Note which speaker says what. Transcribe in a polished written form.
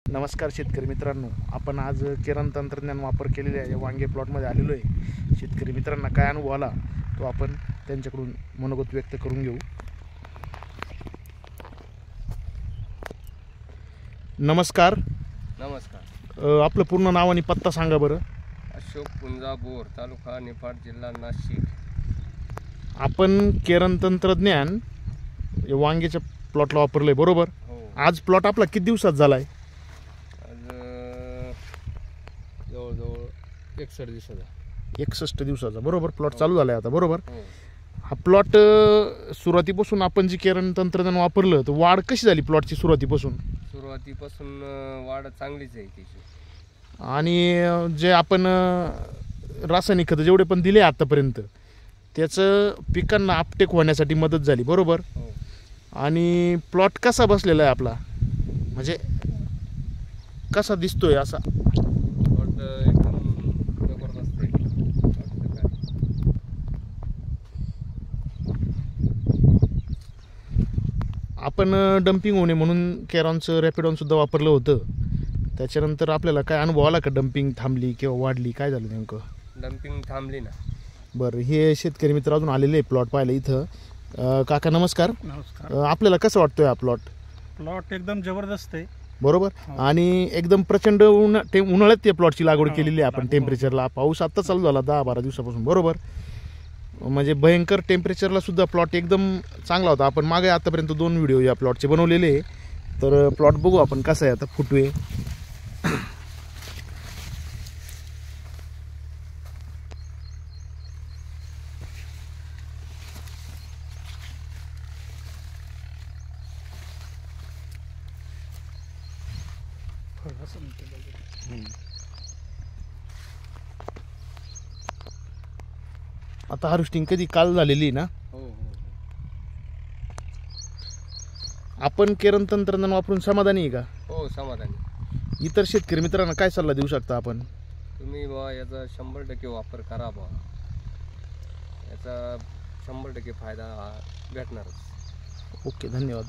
Speaker 1: नमस्कार शेतकरी मित्रांनो, आपण आज किरण तंत्रज्ञान वापर केलेल्या या वांगे प्लॉटमध्ये आलेलो आहे। शेतकरी मित्रांना काय अनुभव आला तो आपण त्यांच्याकडून मनोगत व्यक्त करून घेऊ। नमस्कार।
Speaker 2: नमस्कार।
Speaker 1: आपलं पूर्ण नाव आणि पत्ता सांगा बरं।
Speaker 2: अशोक पुंजा बोर, तालुका निफाड, जिल्हा नाशिक।
Speaker 1: आपण किरण तंत्रज्ञान या वांग्याच्या प्लॉटला वापरलंय बरोबर?
Speaker 2: हो।
Speaker 1: आज प्लॉट आपला किती दिवसात झालाय?
Speaker 2: आज जवळजवळ 61 दिवसाचा।
Speaker 1: 61 दिवसाचा बरोबर प्लॉट चालू झालाय आता बरोबर?
Speaker 2: हो।
Speaker 1: हा प्लॉट सुरुवातीपासून आपण जी किरण तंत्रज्ञान वापरलं तर वाढ कशी झाली प्लॉटची सुरुवातीपासून?
Speaker 2: सुरुवातीपासून वाढ चांगलीच आहे त्याची।
Speaker 1: आणि जे आपण रासायनिक खत जेवढे पण दिले आतापर्यंत त्याचं पिकांना आपटेक होण्यासाठी मदत झाली बरोबर?
Speaker 2: हो।
Speaker 1: आणि प्लॉट कसा बसलेला आहे आपला, म्हणजे कसा दिसतोय असा?
Speaker 2: प्लॉट एकदम जबरदस्त आहे।
Speaker 1: आपण डंपिंग होणे म्हणून केरॉनचं रॅपिडॉन सुद्धा वापरलं होतं, त्याच्यानंतर आपल्याला काय अनुभव आला का? डंपिंग थांबली किंवा वाढली, काय झालं नेमकं?
Speaker 2: डंपिंग थांबली ना।
Speaker 1: बरं, हे शेतकरी मित्र अजून आलेले प्लॉट पाहायला इथं। काका नमस्कार।
Speaker 3: नमस्कार।
Speaker 1: आपल्याला कसं वाटतोय हा प्लॉट?
Speaker 3: प्लॉट एकदम जबरदस्त आहे
Speaker 1: बरोबर? आणि एकदम प्रचंड उन्हाळ्यात या प्लॉटची लागवड केलेली आहे आपण। टेम्परेचरला पाऊस आता चालू झाला 10-12 दिवसापासून बरोबर? म्हणजे भयंकर टेम्परेचरला सुद्धा प्लॉट एकदम चांगला होता। आपण मागे आतापर्यंत 2 व्हिडिओ या प्लॉटचे बनवलेले आहे, तर प्लॉट बघू आपण कसा आहे आता। फुटवे आता हार्वेस्टिंग कधी काल झालेली ना?
Speaker 2: हो हो।
Speaker 1: आपण किरण तंत्रज्ञान वापरून समाधानी आहे का?
Speaker 2: हो, समाधानी।
Speaker 1: इतर शेतकरी मित्रांना काय सल्ला देऊ शकता आपण?
Speaker 2: तुम्ही बा याचा 100% वापर करा बा, याचा 100% फायदा भेटणारच।
Speaker 1: ओके, धन्यवाद।